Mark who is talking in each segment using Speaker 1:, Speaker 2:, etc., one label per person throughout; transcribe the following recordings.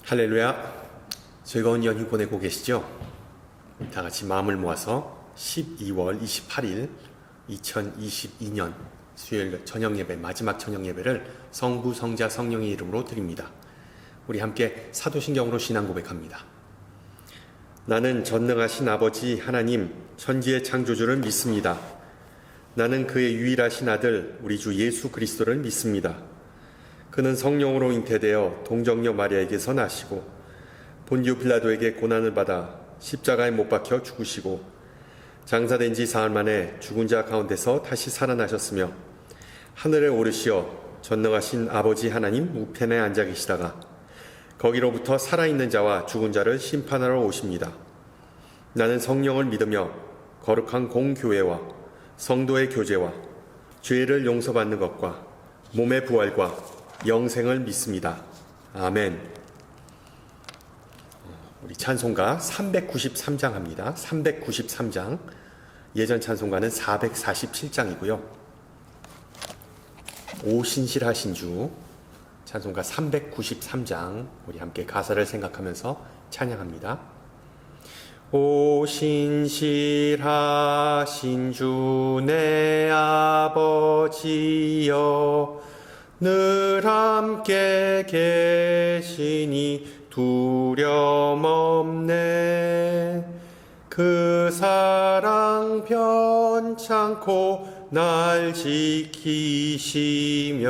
Speaker 1: 할렐루야. 즐거운 연휴 보내고 계시죠? 다 같이 마음을 모아서 12월 28일 2022년 수요일 저녁 예배, 마지막 저녁 예배를 성부, 성자, 성령의 이름으로 드립니다. 우리 함께 사도신경으로 신앙 고백합니다. 나는 전능하신 아버지 하나님, 천지의 창조주를 믿습니다. 나는 그의 유일하신 아들, 우리 주 예수 그리스도를 믿습니다. 그는 성령으로 잉태되어 동정녀 마리아에게서 나시고 본디오 빌라도에게 고난을 받아 십자가에 못 박혀 죽으시고 장사된 지 사흘 만에 죽은 자 가운데서 다시 살아나셨으며 하늘에 오르시어 전능하신 아버지 하나님 우편에 앉아 계시다가 거기로부터 살아있는 자와 죽은 자를 심판하러 오십니다. 나는 성령을 믿으며 거룩한 공교회와 성도의 교제와 죄를 용서받는 것과 몸의 부활과 영생을 믿습니다. 아멘. 우리 찬송가 393장 합니다. 393장. 예전 찬송가는 447장이고요. 오신실하신 주 찬송가 393장. 우리 함께 가사를 생각하면서 찬양합니다. 오신실하신 주 내 아버지여 늘 함께 계시니 두려움 없네. 그 사랑 변찮고 날 지키시며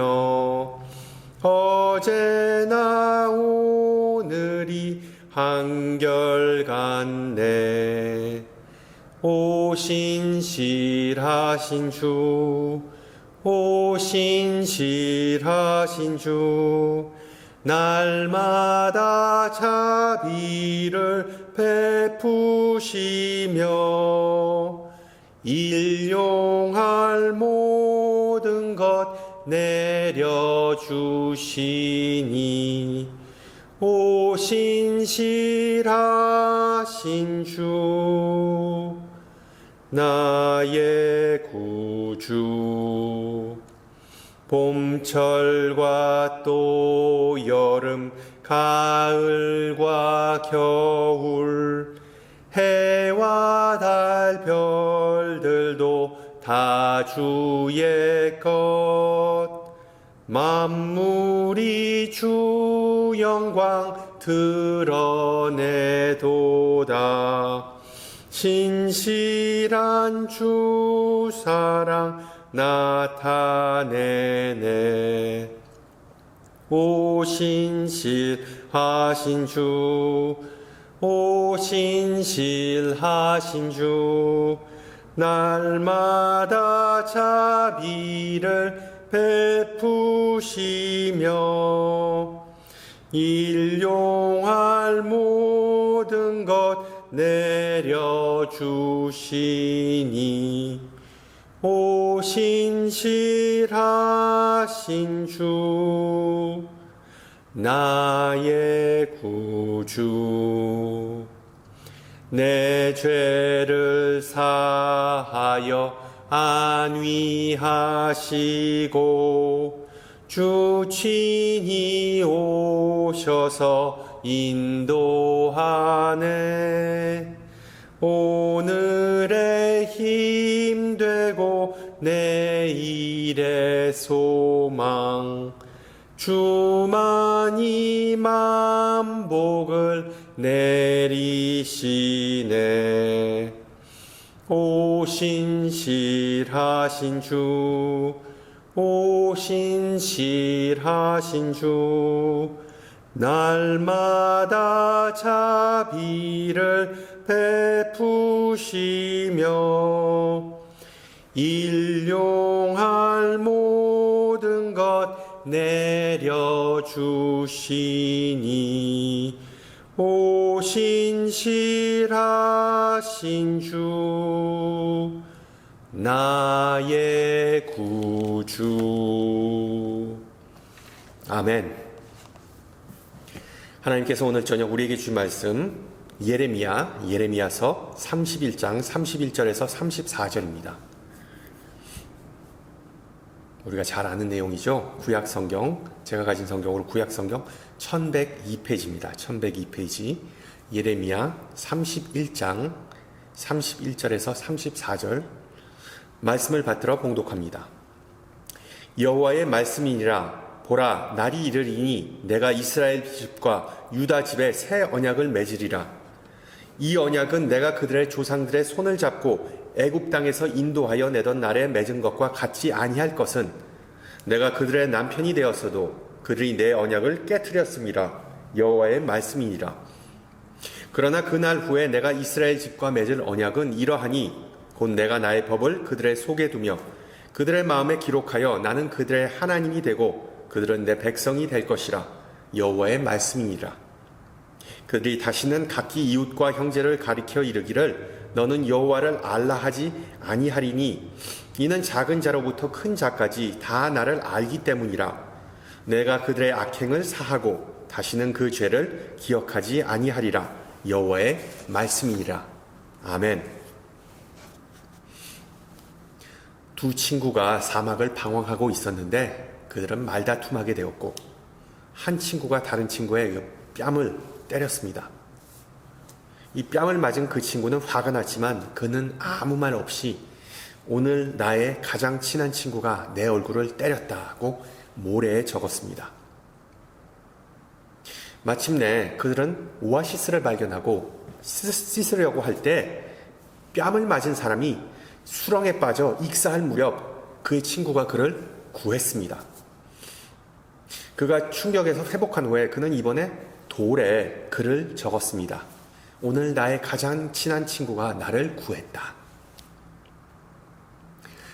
Speaker 1: 어제나 오늘이 한결같네. 오신실하신 주 오신실하신 주 날마다 자비를 베푸시며 일용할 모든 것 내려주시니 오신실하신 주 나의 구주. 봄철과 또 여름 가을과 겨울 해와 달 별들도 다 주의 것. 만물이 주 영광 드러내도다. 신실한 주 사랑 나타내네. 오신실하신 주 오신실하신 주 날마다 자비를 베푸시며 일용할 모든 것 내려주시니 오신실하신 주 나의 구주. 내 죄를 사하여 안위하시고 주 친히 오셔서 인도하네. 오늘의 힘 되고 내일의 소망 주만이 만복을 내리시네. 오신실하신 주 오신실하신 주 날마다 자비를 베푸시며 일용할 모든 것 내려주시니 오신실하신 주 나의 구주. 아멘. 하나님께서 오늘 저녁 우리에게 주신 말씀 예레미야서 31장 31절에서 34절입니다. 우리가 잘 아는 내용이죠. 구약 성경, 제가 가진 성경으로 구약 성경 1102페이지입니다. 1102페이지. 예레미야 31장 31절에서 34절 말씀을 받들어 봉독합니다. 여호와의 말씀이니라. 보라, 날이 이르리니 내가 이스라엘 집과 유다 집에 새 언약을 맺으리라. 이 언약은 내가 그들의 조상들의 손을 잡고 애굽 땅에서 인도하여 내던 날에 맺은 것과 같지 아니할 것은 내가 그들의 남편이 되었어도 그들이 내 언약을 깨트렸음이라. 여호와의 말씀이니라. 그러나 그날 후에 내가 이스라엘 집과 맺을 언약은 이러하니 곧 내가 나의 법을 그들의 속에 두며 그들의 마음에 기록하여 나는 그들의 하나님이 되고 그들은 내 백성이 될 것이라. 여호와의 말씀이니라. 그들이 다시는 각기 이웃과 형제를 가리켜 이르기를 너는 여호와를 알라 하지 아니하리니 이는 작은 자로부터 큰 자까지 다 나를 알기 때문이라. 내가 그들의 악행을 사하고 다시는 그 죄를 기억하지 아니하리라. 여호와의 말씀이니라. 아멘. 두 친구가 사막을 방황하고 있었는데 그들은 말다툼하게 되었고 한 친구가 다른 친구의 뺨을 때렸습니다. 이 뺨을 맞은 그 친구는 화가 났지만 그는 아무 말 없이 오늘 나의 가장 친한 친구가 내 얼굴을 때렸다고 모래에 적었습니다. 마침내 그들은 오아시스를 발견하고 씻으려고 할 때 뺨을 맞은 사람이 수렁에 빠져 익사할 무렵 그의 친구가 그를 구했습니다. 그가 충격에서 회복한 후에 그는 이번에 돌에 글을 적었습니다. 오늘 나의 가장 친한 친구가 나를 구했다.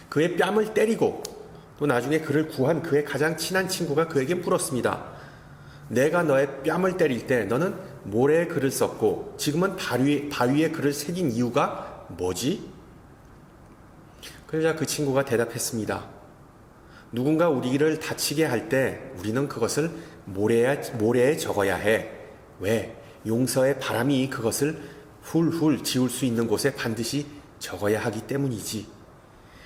Speaker 1: 그의 뺨을 때리고 또 나중에 그를 구한 그의 가장 친한 친구가 그에게 물었습니다. 내가 너의 뺨을 때릴 때 너는 모래에 글을 썼고 지금은 바위에 글을 새긴 이유가 뭐지? 그러자 그 친구가 대답했습니다. 누군가 우리를 다치게 할 때 우리는 그것을 모래에 적어야 해. 왜? 용서의 바람이 그것을 훌훌 지울 수 있는 곳에 반드시 적어야 하기 때문이지.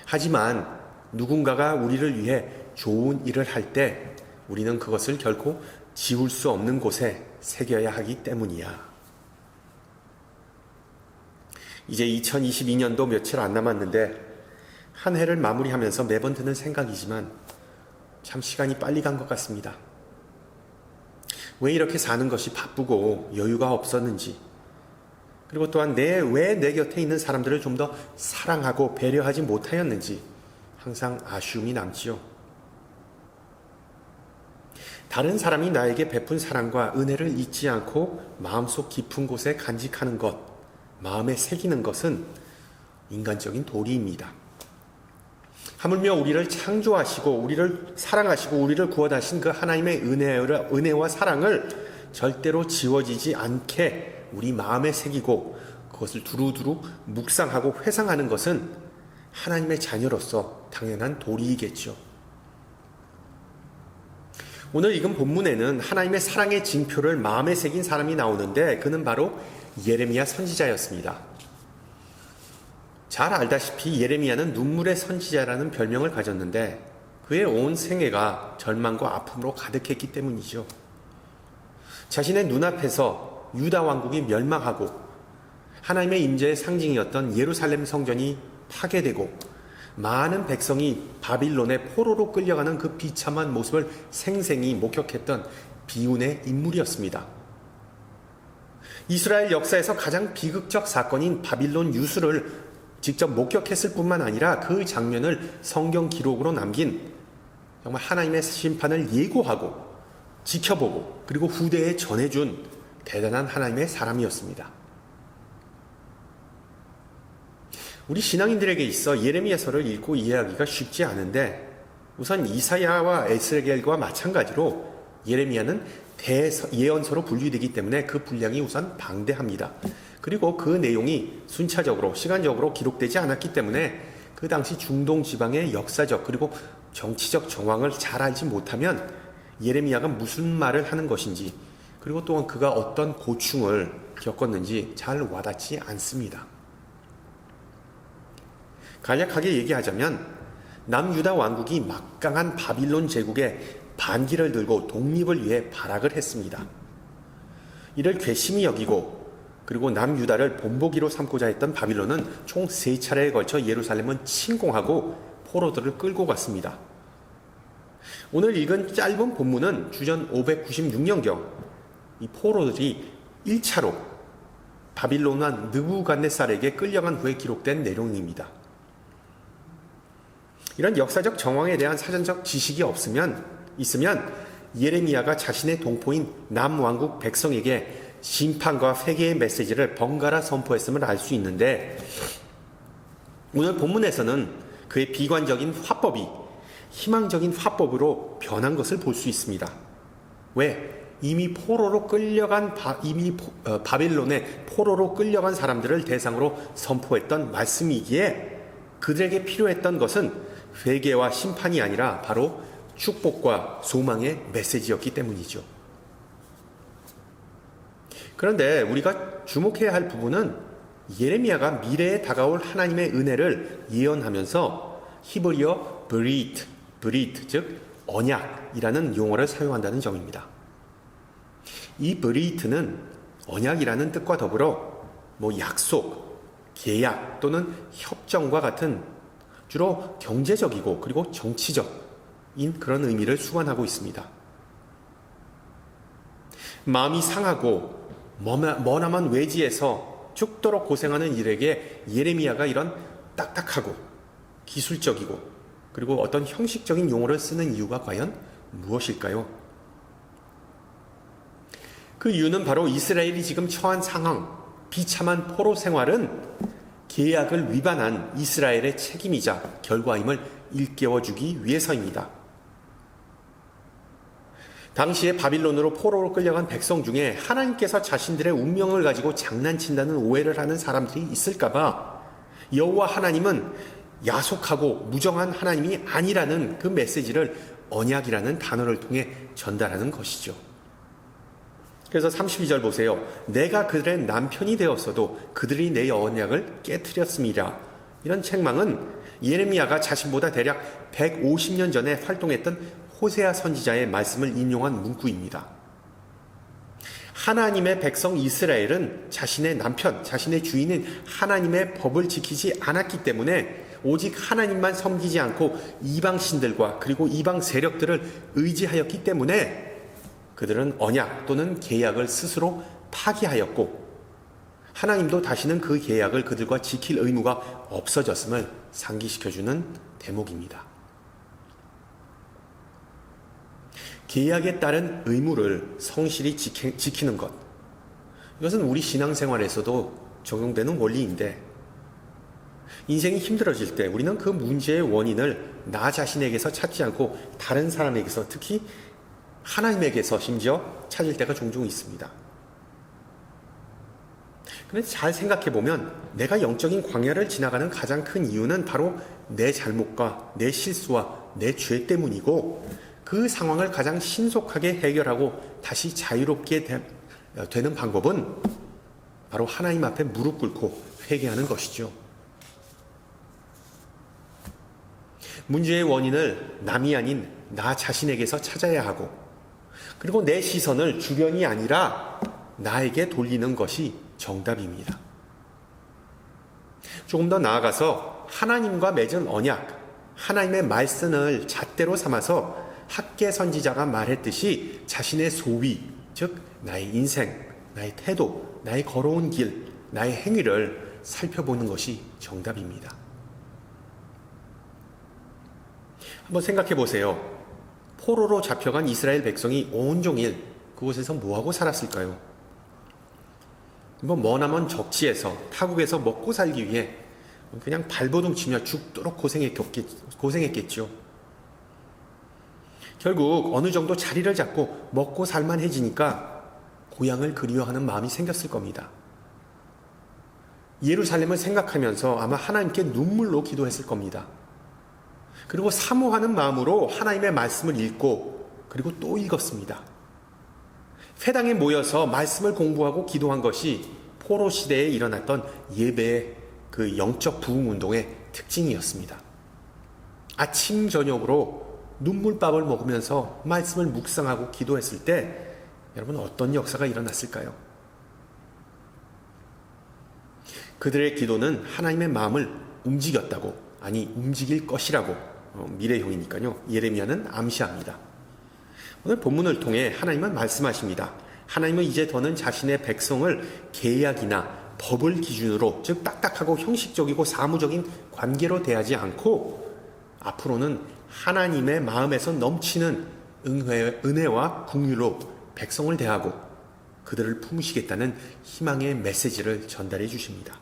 Speaker 1: 하지만 누군가가 우리를 위해 좋은 일을 할 때 우리는 그것을 결코 지울 수 없는 곳에 새겨야 하기 때문이야. 이제 2022년도 며칠 안 남았는데 한 해를 마무리하면서 매번 드는 생각이지만 참 시간이 빨리 간 것 같습니다. 왜 이렇게 사는 것이 바쁘고 여유가 없었는지, 그리고 또한 왜 내 곁에 있는 사람들을 좀 더 사랑하고 배려하지 못하였는지 항상 아쉬움이 남지요. 다른 사람이 나에게 베푼 사랑과 은혜를 잊지 않고 마음속 깊은 곳에 간직하는 것, 마음에 새기는 것은 인간적인 도리입니다. 하물며 우리를 창조하시고 우리를 사랑하시고 우리를 구원하신 그 하나님의 은혜와 사랑을 절대로 지워지지 않게 우리 마음에 새기고 그것을 두루두루 묵상하고 회상하는 것은 하나님의 자녀로서 당연한 도리이겠죠. 오늘 읽은 본문에는 하나님의 사랑의 징표를 마음에 새긴 사람이 나오는데 그는 바로 예레미야 선지자였습니다. 잘 알다시피 예레미야는 눈물의 선지자라는 별명을 가졌는데 그의 온 생애가 절망과 아픔으로 가득했기 때문이죠. 자신의 눈앞에서 유다 왕국이 멸망하고 하나님의 임재의 상징이었던 예루살렘 성전이 파괴되고 많은 백성이 바빌론의 포로로 끌려가는 그 비참한 모습을 생생히 목격했던 비운의 인물이었습니다. 이스라엘 역사에서 가장 비극적 사건인 바빌론 유수를 직접 목격했을 뿐만 아니라 그 장면을 성경 기록으로 남긴 정말 하나님의 심판을 예고하고 지켜보고 그리고 후대에 전해준 대단한 하나님의 사람이었습니다. 우리 신앙인들에게 있어 예레미야서를 읽고 이해하기가 쉽지 않은데 우선 이사야와 에스겔과 마찬가지로 예레미야는 대예언서로 분류되기 때문에 그 분량이 우선 방대합니다. 그리고 그 내용이 순차적으로 시간적으로 기록되지 않았기 때문에 그 당시 중동 지방의 역사적 그리고 정치적 정황을 잘 알지 못하면 예레미야가 무슨 말을 하는 것인지 그리고 또한 그가 어떤 고충을 겪었는지 잘 와닿지 않습니다. 간략하게 얘기하자면 남유다 왕국이 막강한 바빌론 제국에 반기를 들고 독립을 위해 발악을 했습니다. 이를 괘씸히 여기고 그리고 남유다를 본보기로 삼고자 했던 바빌론은 총 3차례에 걸쳐 예루살렘을 침공하고 포로들을 끌고 갔습니다. 오늘 읽은 짧은 본문은 주전 596년경 이 포로들이 1차로 바빌론 왕 느부갓네살에게 끌려간 후에 기록된 내용입니다. 이런 역사적 정황에 대한 사전적 지식이 있으면 예레미야가 자신의 동포인 남왕국 백성에게 심판과 회개의 메시지를 번갈아 선포했음을 알 수 있는데, 오늘 본문에서는 그의 비관적인 화법이 희망적인 화법으로 변한 것을 볼 수 있습니다. 왜? 이미 포로로 끌려간 바빌론의 포로로 끌려간 사람들을 대상으로 선포했던 말씀이기에 그들에게 필요했던 것은 회개와 심판이 아니라 바로 축복과 소망의 메시지였기 때문이죠. 그런데 우리가 주목해야 할 부분은 예레미야가 미래에 다가올 하나님의 은혜를 예언하면서 히브리어 브리트, 즉 언약이라는 용어를 사용한다는 점입니다. 이 브리트는 언약이라는 뜻과 더불어 약속, 계약 또는 협정과 같은 주로 경제적이고 그리고 정치적인 그런 의미를 수반하고 있습니다. 마음이 상하고 머나먼 외지에서 죽도록 고생하는 이들에게 예레미야가 이런 딱딱하고 기술적이고 그리고 어떤 형식적인 용어를 쓰는 이유가 과연 무엇일까요? 그 이유는 바로 이스라엘이 지금 처한 상황, 비참한 포로 생활은 계약을 위반한 이스라엘의 책임이자 결과임을 일깨워주기 위해서입니다. 당시에 바빌론으로 포로로 끌려간 백성 중에 하나님께서 자신들의 운명을 가지고 장난친다는 오해를 하는 사람들이 있을까봐 여호와 하나님은 야속하고 무정한 하나님이 아니라는 그 메시지를 언약이라는 단어를 통해 전달하는 것이죠. 그래서 32절 보세요. 내가 그들의 남편이 되었어도 그들이 내 언약을 깨트렸음이라. 이런 책망은 예레미야가 자신보다 대략 150년 전에 활동했던 호세아 선지자의 말씀을 인용한 문구입니다. 하나님의 백성 이스라엘은 자신의 남편, 자신의 주인인 하나님의 법을 지키지 않았기 때문에 오직 하나님만 섬기지 않고 이방신들과 그리고 이방 세력들을 의지하였기 때문에 그들은 언약 또는 계약을 스스로 파기하였고 하나님도 다시는 그 계약을 그들과 지킬 의무가 없어졌음을 상기시켜주는 대목입니다. 계약에 따른 의무를 성실히 지키는 것, 이것은 우리 신앙생활에서도 적용되는 원리인데 인생이 힘들어질 때 우리는 그 문제의 원인을 나 자신에게서 찾지 않고 다른 사람에게서, 특히 하나님에게서 심지어 찾을 때가 종종 있습니다. 그런데 잘 생각해보면 내가 영적인 광야를 지나가는 가장 큰 이유는 바로 내 잘못과 내 실수와 내 죄 때문이고 그 상황을 가장 신속하게 해결하고 다시 자유롭게 되는 방법은 바로 하나님 앞에 무릎 꿇고 회개하는 것이죠. 문제의 원인을 남이 아닌 나 자신에게서 찾아야 하고 그리고 내 시선을 주변이 아니라 나에게 돌리는 것이 정답입니다. 조금 더 나아가서 하나님과 맺은 언약, 하나님의 말씀을 잣대로 삼아서 학개 선지자가 말했듯이 자신의 소위, 즉 나의 인생, 나의 태도, 나의 걸어온 길, 나의 행위를 살펴보는 것이 정답입니다. 한번 생각해 보세요. 포로로 잡혀간 이스라엘 백성이 온종일 그곳에서 뭐하고 살았을까요? 머나먼 적지에서 타국에서 먹고 살기 위해 그냥 발버둥 치며 죽도록 고생했겠죠. 결국 어느 정도 자리를 잡고 먹고 살만해지니까 고향을 그리워하는 마음이 생겼을 겁니다. 예루살렘을 생각하면서 아마 하나님께 눈물로 기도했을 겁니다. 그리고 사모하는 마음으로 하나님의 말씀을 읽고 그리고 또 읽었습니다. 회당에 모여서 말씀을 공부하고 기도한 것이 포로 시대에 일어났던 예배의 그 영적 부흥 운동의 특징이었습니다. 아침 저녁으로 눈물밥을 먹으면서 말씀을 묵상하고 기도했을 때 여러분 어떤 역사가 일어났을까요? 그들의 기도는 하나님의 마음을 움직였다고, 아니 움직일 것이라고, 미래형이니까요, 예레미야는 암시합니다. 오늘 본문을 통해 하나님은 말씀하십니다. 하나님은 이제 더는 자신의 백성을 계약이나 법을 기준으로, 즉 딱딱하고 형식적이고 사무적인 관계로 대하지 않고 앞으로는 하나님의 마음에서 넘치는 은혜와 긍휼로 백성을 대하고 그들을 품으시겠다는 희망의 메시지를 전달해 주십니다.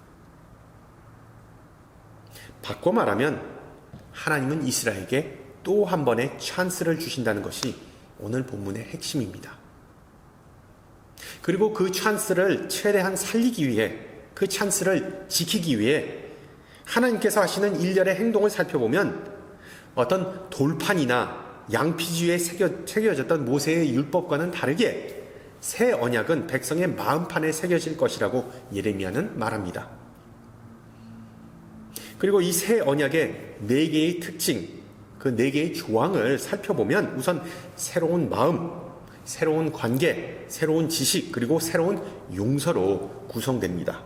Speaker 1: 바꿔 말하면 하나님은 이스라엘에게 또 한 번의 찬스를 주신다는 것이 오늘 본문의 핵심입니다. 그리고 그 찬스를 최대한 살리기 위해, 그 찬스를 지키기 위해 하나님께서 하시는 일련의 행동을 살펴보면 어떤 돌판이나 양피지에 새겨졌던 모세의 율법과는 다르게 새 언약은 백성의 마음판에 새겨질 것이라고 예레미야는 말합니다. 그리고 이 새 언약의 4개의 특징, 그 4개의 조항을 살펴보면 우선 새로운 마음, 새로운 관계, 새로운 지식, 그리고 새로운 용서로 구성됩니다.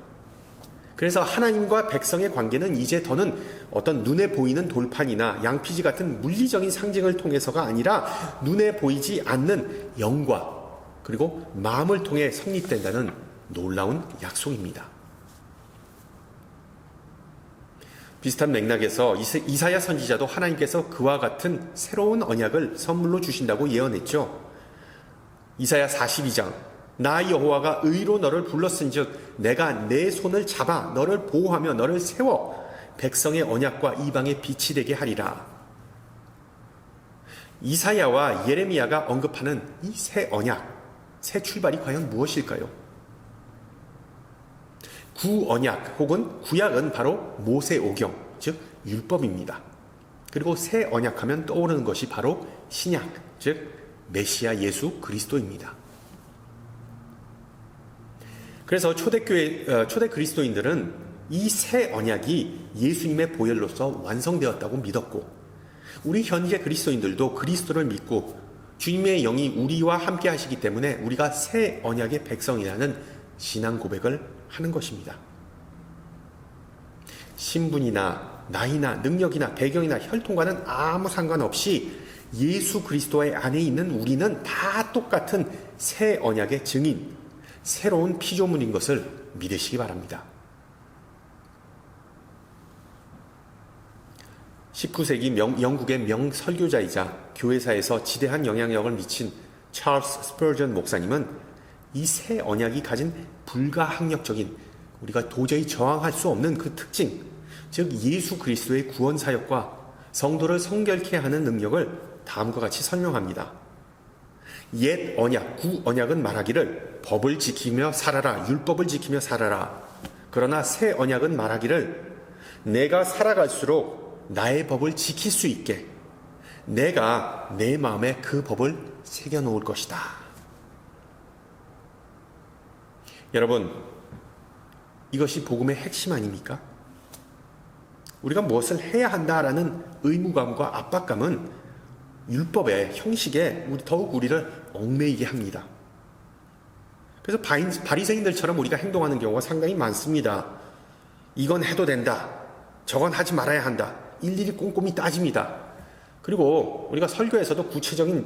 Speaker 1: 그래서 하나님과 백성의 관계는 이제 더는 어떤 눈에 보이는 돌판이나 양피지 같은 물리적인 상징을 통해서가 아니라 눈에 보이지 않는 영과 그리고 마음을 통해 성립된다는 놀라운 약속입니다. 비슷한 맥락에서 이사야 선지자도 하나님께서 그와 같은 새로운 언약을 선물로 주신다고 예언했죠. 이사야 42장, 나 여호와가 의로 너를 불렀은즉 내가 내 손을 잡아 너를 보호하며 너를 세워 백성의 언약과 이방의 빛이 되게 하리라. 이사야와 예레미야가 언급하는 이 새 언약, 새 출발이 과연 무엇일까요? 구언약 혹은 구약은 바로 모세오경, 즉 율법입니다. 그리고 새 언약하면 떠오르는 것이 바로 신약, 즉 메시아 예수 그리스도입니다. 그래서 초대 그리스도인들은 이 새 언약이 예수님의 보혈로서 완성되었다고 믿었고, 우리 현재 그리스도인들도 그리스도를 믿고 주님의 영이 우리와 함께 하시기 때문에 우리가 새 언약의 백성이라는 신앙 고백을 하는 것입니다. 신분이나 나이나 능력이나 배경이나 혈통과는 아무 상관없이 예수 그리스도의 안에 있는 우리는 다 똑같은 새 언약의 증인, 새로운 피조물인 것을 믿으시기 바랍니다. 19세기 영국의 명설교자이자 교회사에서 지대한 영향력을 미친 찰스 스퍼전 목사님은 이 새 언약이 가진 불가항력적인, 우리가 도저히 저항할 수 없는 그 특징, 즉 예수 그리스도의 구원 사역과 성도를 성결케 하는 능력을 다음과 같이 설명합니다. 옛 언약, 구언약은 말하기를 법을 지키며 살아라, 율법을 지키며 살아라. 그러나 새 언약은 말하기를 내가 살아갈수록 나의 법을 지킬 수 있게 내가 내 마음에 그 법을 새겨놓을 것이다. 여러분, 이것이 복음의 핵심 아닙니까? 우리가 무엇을 해야 한다라는 의무감과 압박감은 율법의 형식에 더욱 우리를 얽매이게 합니다. 그래서 바리새인들처럼 우리가 행동하는 경우가 상당히 많습니다. 이건 해도 된다, 저건 하지 말아야 한다, 일일이 꼼꼼히 따집니다. 그리고 우리가 설교에서도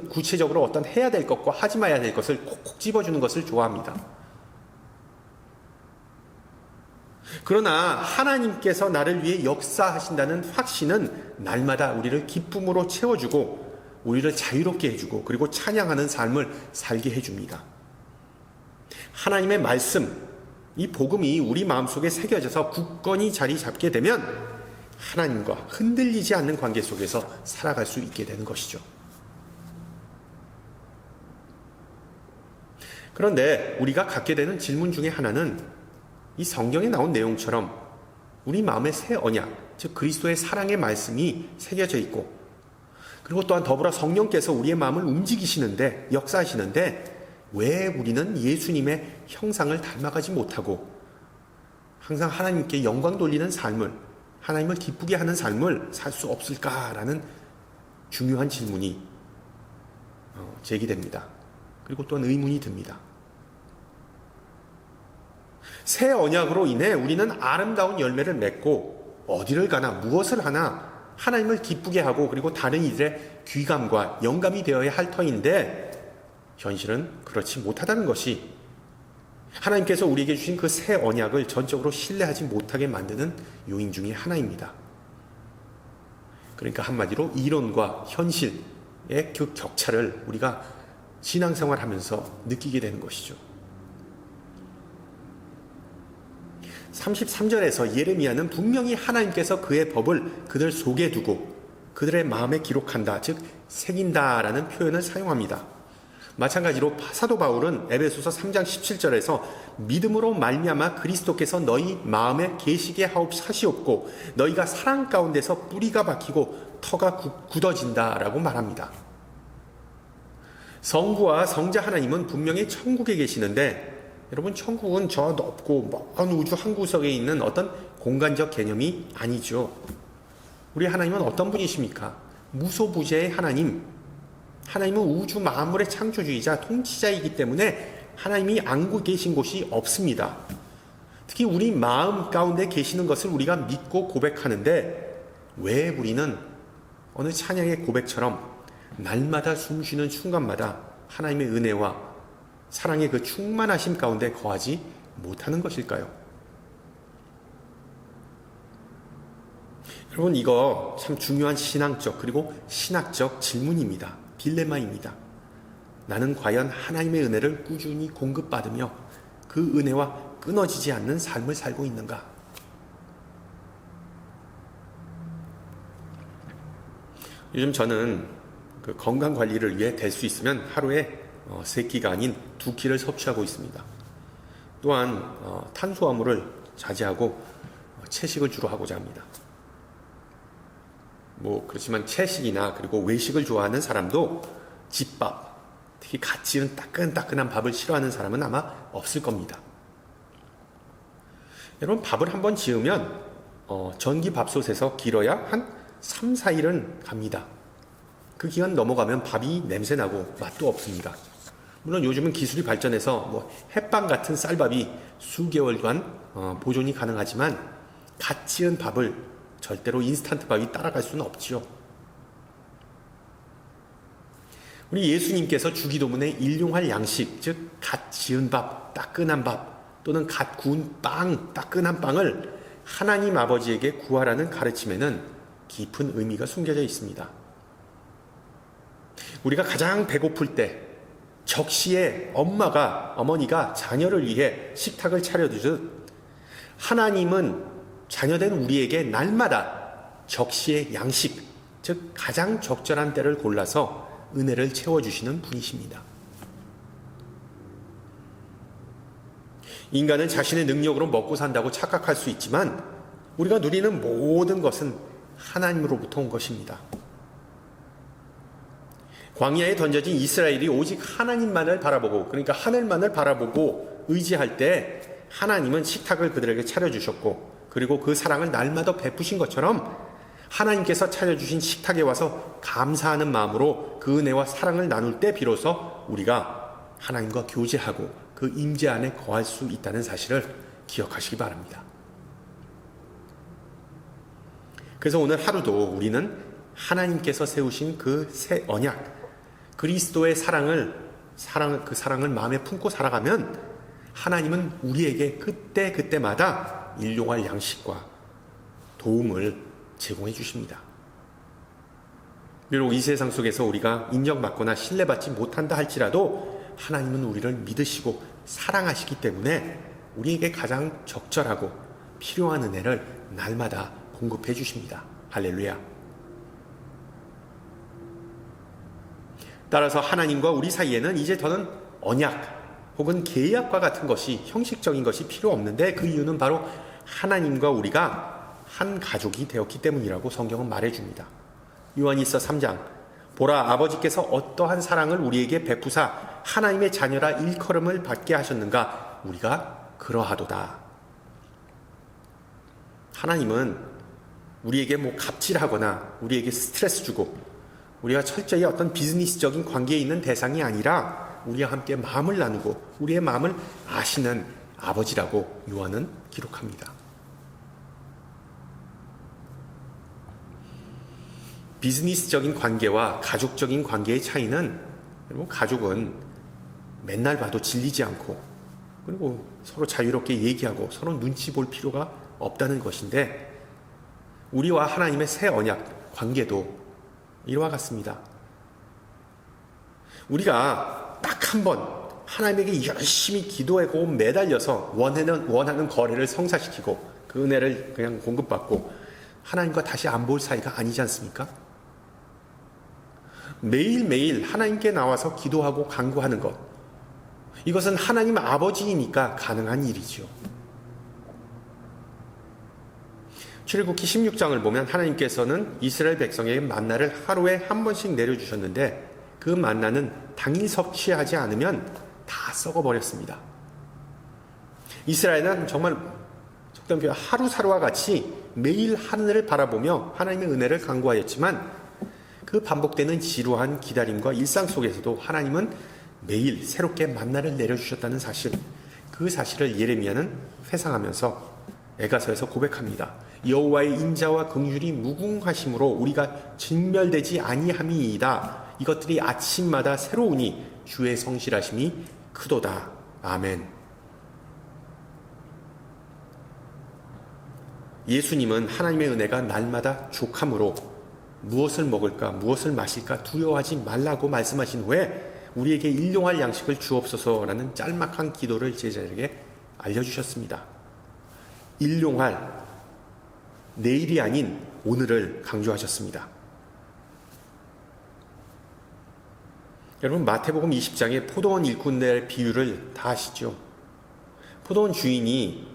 Speaker 1: 구체적으로 어떤 해야 될 것과 하지 말아야 될 것을 콕콕 집어주는 것을 좋아합니다. 그러나 하나님께서 나를 위해 역사하신다는 확신은 날마다 우리를 기쁨으로 채워주고 우리를 자유롭게 해주고 그리고 찬양하는 삶을 살게 해줍니다. 하나님의 말씀, 이 복음이 우리 마음속에 새겨져서 굳건히 자리 잡게 되면 하나님과 흔들리지 않는 관계 속에서 살아갈 수 있게 되는 것이죠. 그런데 우리가 갖게 되는 질문 중에 하나는 이 성경에 나온 내용처럼 우리 마음에 새 언약, 즉 그리스도의 사랑의 말씀이 새겨져 있고 그리고 또한 더불어 성령께서 우리의 마음을 움직이시는데, 역사하시는데 왜 우리는 예수님의 형상을 닮아가지 못하고 항상 하나님께 영광 돌리는 삶을, 하나님을 기쁘게 하는 삶을 살 수 없을까라는 중요한 질문이 제기됩니다. 그리고 또한 의문이 듭니다. 새 언약으로 인해 우리는 아름다운 열매를 맺고 어디를 가나 무엇을 하나 하나님을 기쁘게 하고 그리고 다른 이들의 귀감과 영감이 되어야 할 터인데 현실은 그렇지 못하다는 것이 하나님께서 우리에게 주신 그 새 언약을 전적으로 신뢰하지 못하게 만드는 요인 중에 하나입니다. 그러니까 한마디로 이론과 현실의 그 격차를 우리가 신앙생활 하면서 느끼게 되는 것이죠. 33절에서 예레미야는 분명히 하나님께서 그의 법을 그들 속에 두고 그들의 마음에 기록한다, 즉 새긴다라는 표현을 사용합니다. 마찬가지로 사도 바울은 에베소서 3장 17절에서 믿음으로 말미암아 그리스도께서 너희 마음에 계시게 하시옵고 너희가 사랑 가운데서 뿌리가 박히고 터가 굳어진다라고 말합니다. 성부와 성자 하나님은 분명히 천국에 계시는데 여러분, 천국은 저 넓고 먼 우주 한 구석에 있는 어떤 공간적 개념이 아니죠. 우리 하나님은 어떤 분이십니까? 무소부재의 하나님. 하나님은 우주 만물의 창조주이자 통치자이기 때문에 하나님이 안 계신 곳이 없습니다. 특히 우리 마음 가운데 계시는 것을 우리가 믿고 고백하는데 왜 우리는 어느 찬양의 고백처럼 날마다 숨쉬는 순간마다 하나님의 은혜와 사랑의 그 충만하심 가운데 거하지 못하는 것일까요? 여러분, 이거 참 중요한 신앙적 그리고 신학적 질문입니다. 딜레마입니다. 나는 과연 하나님의 은혜를 꾸준히 공급받으며 그 은혜와 끊어지지 않는 삶을 살고 있는가? 요즘 저는 그 건강 관리를 위해 될 수 있으면 하루에 3끼가 아닌 2끼를 섭취하고 있습니다. 또한 탄수화물을 자제하고 채식을 주로 하고자 합니다. 그렇지만 채식이나 그리고 외식을 좋아하는 사람도 집밥, 특히 갓 지은 따끈따끈한 밥을 싫어하는 사람은 아마 없을 겁니다. 여러분, 밥을 한번 지으면 전기밥솥에서 길어야 한 3, 4일은 갑니다. 그 기간 넘어가면 밥이 냄새나고 맛도 없습니다. 물론 요즘은 기술이 발전해서 햇반 같은 쌀밥이 수개월간 보존이 가능하지만 갓 지은 밥을 절대로 인스턴트 밥이 따라갈 수는 없지요. 우리 예수님께서 주기도문에 일용할 양식, 즉 갓 지은 밥, 따끈한 밥 또는 갓 구운 빵, 따끈한 빵을 하나님 아버지에게 구하라는 가르침에는 깊은 의미가 숨겨져 있습니다. 우리가 가장 배고플 때 적시에 어머니가 자녀를 위해 식탁을 차려주듯 하나님은 자녀된 우리에게 날마다 적시의 양식, 즉 가장 적절한 때를 골라서 은혜를 채워주시는 분이십니다. 인간은 자신의 능력으로 먹고 산다고 착각할 수 있지만 우리가 누리는 모든 것은 하나님으로부터 온 것입니다. 광야에 던져진 이스라엘이 오직 하나님만을 바라보고, 그러니까 하늘만을 바라보고 의지할 때 하나님은 식탁을 그들에게 차려주셨고, 그리고 그 사랑을 날마다 베푸신 것처럼 하나님께서 차려주신 식탁에 와서 감사하는 마음으로 그 은혜와 사랑을 나눌 때 비로소 우리가 하나님과 교제하고 그 임재 안에 거할 수 있다는 사실을 기억하시기 바랍니다. 그래서 오늘 하루도 우리는 하나님께서 세우신 그 새 언약, 그리스도의 그 사랑을 마음에 품고 살아가면 하나님은 우리에게 그때마다 일용할 양식과 도움을 제공해 주십니다. 비록 이 세상 속에서 우리가 인정받거나 신뢰받지 못한다 할지라도 하나님은 우리를 믿으시고 사랑하시기 때문에 우리에게 가장 적절하고 필요한 은혜를 날마다 공급해 주십니다. 할렐루야. 따라서 하나님과 우리 사이에는 이제 더는 언약 혹은 계약과 같은 것이, 형식적인 것이 필요 없는데 그 이유는 바로 하나님과 우리가 한 가족이 되었기 때문이라고 성경은 말해줍니다. 요한일서 3장, 보라, 아버지께서 어떠한 사랑을 우리에게 베푸사 하나님의 자녀라 일컬음을 받게 하셨는가, 우리가 그러하도다. 하나님은 우리에게 갑질하거나 우리에게 스트레스 주고 우리가 철저히 어떤 비즈니스적인 관계에 있는 대상이 아니라 우리와 함께 마음을 나누고 우리의 마음을 아시는 아버지라고 요한은 기록합니다. 비즈니스적인 관계와 가족적인 관계의 차이는, 여러분, 가족은 맨날 봐도 질리지 않고 그리고 서로 자유롭게 얘기하고 서로 눈치 볼 필요가 없다는 것인데, 우리와 하나님의 새 언약 관계도 이와 같습니다. 우리가 딱 한 번 하나님에게 열심히 기도하고 매달려서 원하는 거래를 성사시키고 그 은혜를 그냥 공급받고 하나님과 다시 안 볼 사이가 아니지 않습니까? 매일매일 하나님께 나와서 기도하고 간구하는 것, 이것은 하나님 아버지이니까 가능한 일이죠. 출애굽기 16장을 보면 하나님께서는 이스라엘 백성에게 만나를 하루에 한 번씩 내려주셨는데 그 만나는 당일 섭취하지 않으면 다 썩어버렸습니다. 이스라엘은 정말 속된 표현 하루사루와 같이 매일 하늘을 바라보며 하나님의 은혜를 간구하였지만 그 반복되는 지루한 기다림과 일상 속에서도 하나님은 매일 새롭게 만나를 내려주셨다는 사실, 그 사실을 예레미야는 회상하면서 에가서에서 고백합니다. 여호와의 인자와 긍휼이 무궁하심으로 우리가 진멸되지 아니함이이다. 이것들이 아침마다 새로우니 주의 성실하심이 크도다. 아멘. 예수님은 하나님의 은혜가 날마다 족함으로 무엇을 먹을까 무엇을 마실까 두려워하지 말라고 말씀하신 후에 우리에게 일용할 양식을 주옵소서라는 짤막한 기도를 제자에게 알려주셨습니다. 일용할, 내일이 아닌 오늘을 강조하셨습니다. 여러분, 마태복음 20장의 포도원 일꾼의 비유를 다 아시죠? 포도원 주인이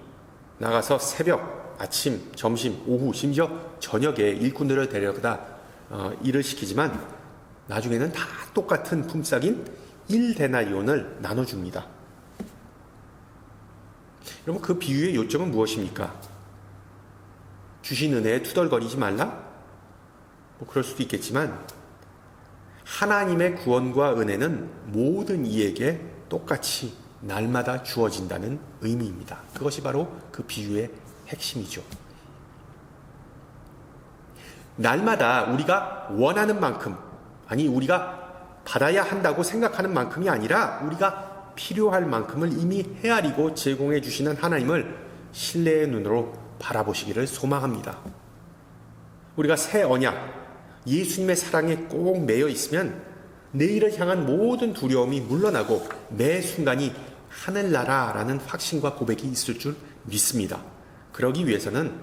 Speaker 1: 나가서 새벽, 아침, 점심, 오후, 심지어 저녁에 일꾼들을 데려다 일을 시키지만 나중에는 다 똑같은 품삯인 1데나리온을 나눠줍니다. 여러분, 그 비유의 요점은 무엇입니까? 주신 은혜에 투덜거리지 말라? 그럴 수도 있겠지만 하나님의 구원과 은혜는 모든 이에게 똑같이 날마다 주어진다는 의미입니다. 그것이 바로 그 비유의 핵심이죠. 날마다 우리가 원하는 만큼, 아니 우리가 받아야 한다고 생각하는 만큼이 아니라 우리가 필요할 만큼을 이미 헤아리고 제공해 주시는 하나님을 신뢰의 눈으로 바라보시기를 소망합니다. 우리가 새 언약, 예수님의 사랑에 꼭 매여 있으면 내일을 향한 모든 두려움이 물러나고 매 순간이 하늘나라라는 확신과 고백이 있을 줄 믿습니다. 그러기 위해서는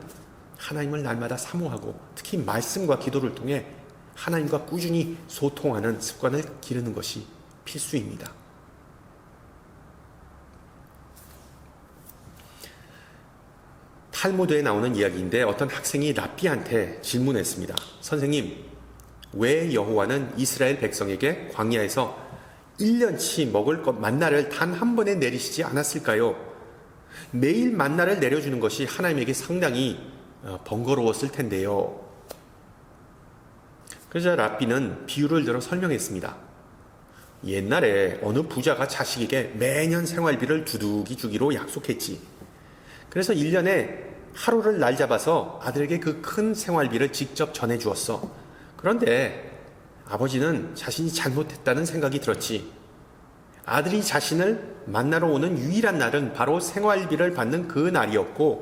Speaker 1: 하나님을 날마다 사모하고 특히 말씀과 기도를 통해 하나님과 꾸준히 소통하는 습관을 기르는 것이 필수입니다. 탈무드에 나오는 이야기인데 어떤 학생이 랍비한테 질문했습니다. 선생님, 왜 여호와는 이스라엘 백성에게 광야에서 1년치 먹을 것 만나를 단 한 번에 내리시지 않았을까요? 매일 만나를 내려주는 것이 하나님에게 상당히 번거로웠을 텐데요. 그래서 랍비는 비유를 들어 설명했습니다. 옛날에 어느 부자가 자식에게 매년 생활비를 두둑이 주기로 약속했지. 그래서 1년에 하루를 날 잡아서 아들에게 그 큰 생활비를 직접 전해주었어. 그런데 아버지는 자신이 잘못했다는 생각이 들었지. 아들이 자신을 만나러 오는 유일한 날은 바로 생활비를 받는 그 날이었고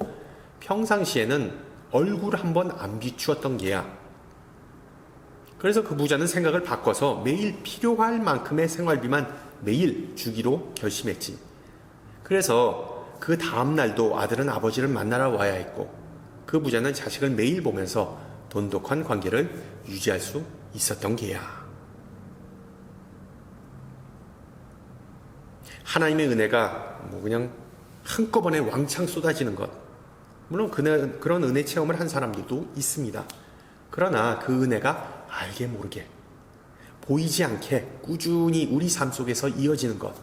Speaker 1: 평상시에는 얼굴 한 번 안 비추었던 게야. 그래서 그 부자는 생각을 바꿔서 매일 필요할 만큼의 생활비만 매일 주기로 결심했지. 그래서 그 다음 날도 아들은 아버지를 만나러 와야 했고 그 부자는 자식을 매일 보면서 돈독한 관계를 유지할 수 있었던 게야. 하나님의 은혜가 그냥 한꺼번에 왕창 쏟아지는 것, 물론 그런 은혜 체험을 한 사람들도 있습니다. 그러나 그 은혜가 알게 모르게 보이지 않게 꾸준히 우리 삶 속에서 이어지는 것,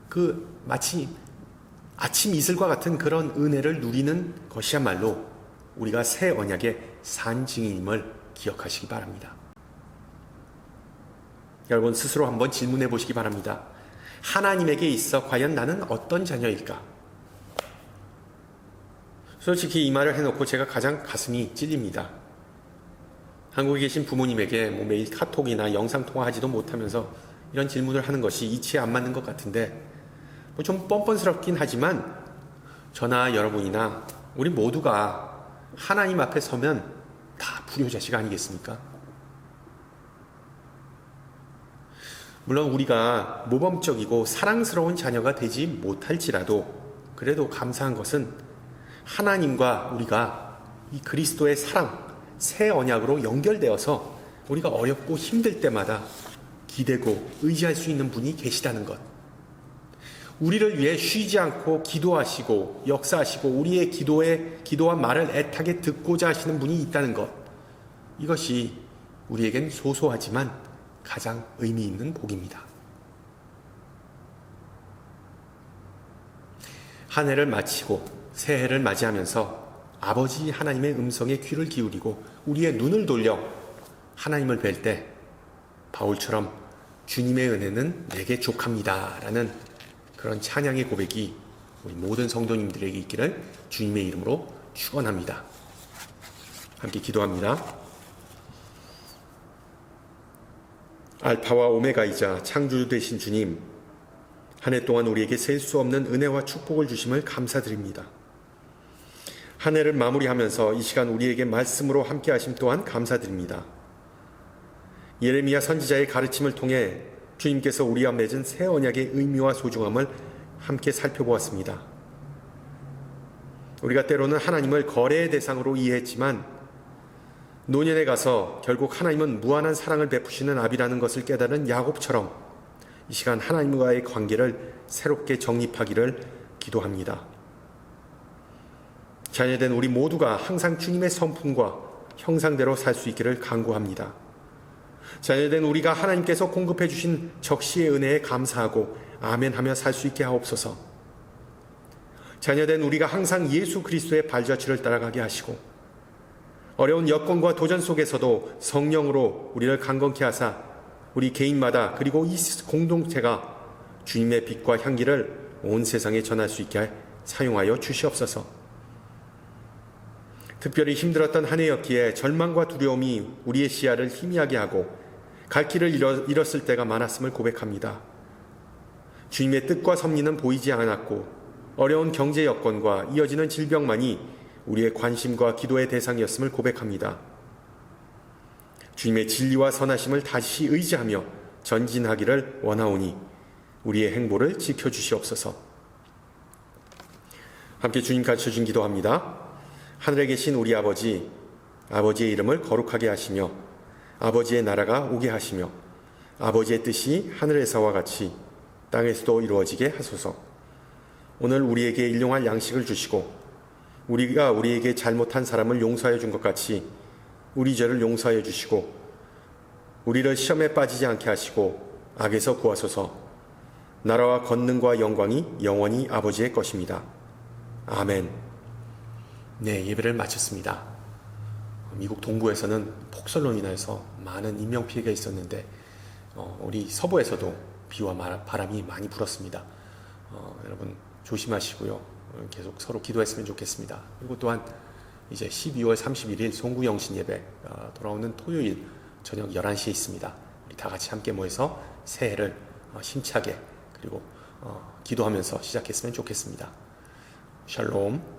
Speaker 1: 그 마치 아침 이슬과 같은 그런 은혜를 누리는 것이야말로 우리가 새 언약의 산 증인임을 기억하시기 바랍니다. 여러분 스스로 한번 질문해 보시기 바랍니다. 하나님에게 있어 과연 나는 어떤 자녀일까? 솔직히 이 말을 해놓고 제가 가장 가슴이 찔립니다. 한국에 계신 부모님에게 매일 카톡이나 영상통화하지도 못하면서 이런 질문을 하는 것이 이치에 안 맞는 것 같은데, 좀 뻔뻔스럽긴 하지만 저나 여러분이나 우리 모두가 하나님 앞에 서면 다 불효자식 아니겠습니까? 물론 우리가 모범적이고 사랑스러운 자녀가 되지 못할지라도 그래도 감사한 것은 하나님과 우리가 이 그리스도의 사랑, 새 언약으로 연결되어서 우리가 어렵고 힘들 때마다 기대고 의지할 수 있는 분이 계시다는 것. 우리를 위해 쉬지 않고 기도하시고 역사하시고 우리의 기도와 말을 애타게 듣고자 하시는 분이 있다는 것. 이것이 우리에겐 소소하지만 가장 의미 있는 복입니다. 한 해를 마치고 새해를 맞이하면서 아버지 하나님의 음성에 귀를 기울이고 우리의 눈을 돌려 하나님을 뵐 때 바울처럼 주님의 은혜는 내게 족합니다 라는 그런 찬양의 고백이 우리 모든 성도님들에게 있기를 주님의 이름으로 축원합니다. 함께 기도합니다. 알파와 오메가이자 창조 되신 주님, 한 해 동안 우리에게 셀 수 없는 은혜와 축복을 주심을 감사드립니다. 한 해를 마무리하면서 이 시간 우리에게 말씀으로 함께 하심 또한 감사드립니다. 예레미야 선지자의 가르침을 통해 주님께서 우리와 맺은 새 언약의 의미와 소중함을 함께 살펴보았습니다. 우리가 때로는 하나님을 거래의 대상으로 이해했지만 노년에 가서 결국 하나님은 무한한 사랑을 베푸시는 아비라는 것을 깨달은 야곱처럼 이 시간 하나님과의 관계를 새롭게 정립하기를 기도합니다. 자녀된 우리 모두가 항상 주님의 성품과 형상대로 살 수 있기를 간구합니다. 자녀된 우리가 하나님께서 공급해 주신 적시의 은혜에 감사하고 아멘하며 살 수 있게 하옵소서. 자녀된 우리가 항상 예수 그리스도의 발자취를 따라가게 하시고 어려운 여건과 도전 속에서도 성령으로 우리를 강건케 하사 우리 개인마다 그리고 이 공동체가 주님의 빛과 향기를 온 세상에 전할 수 있게 사용하여 주시옵소서. 특별히 힘들었던 한 해였기에 절망과 두려움이 우리의 시야를 희미하게 하고 갈 길을 잃었을 때가 많았음을 고백합니다. 주님의 뜻과 섭리는 보이지 않았고 어려운 경제 여건과 이어지는 질병만이 우리의 관심과 기도의 대상이었음을 고백합니다. 주님의 진리와 선하심을 다시 의지하며 전진하기를 원하오니 우리의 행보를 지켜주시옵소서. 함께 주님 가르쳐준 기도합니다. 하늘에 계신 우리 아버지, 아버지의 이름을 거룩하게 하시며 아버지의 나라가 오게 하시며 아버지의 뜻이 하늘에서와 같이 땅에서도 이루어지게 하소서. 오늘 우리에게 일용할 양식을 주시고 우리가 우리에게 잘못한 사람을 용서하여 준 것 같이 우리 죄를 용서하여 주시고 우리를 시험에 빠지지 않게 하시고 악에서 구하소서. 나라와 권능과 영광이 영원히 아버지의 것입니다. 아멘. 네, 예배를 마쳤습니다. 미국 동부에서는 폭설로 인해서 많은 인명피해가 있었는데 우리 서부에서도 비와 바람이 많이 불었습니다. 여러분 조심하시고요. 계속 서로 기도했으면 좋겠습니다. 그리고 또한 이제 12월 31일 송구영신 예배 돌아오는 토요일 저녁 11시에 있습니다. 우리 다 같이 함께 모여서 새해를 힘차게 그리고 기도하면서 시작했으면 좋겠습니다. 샬롬.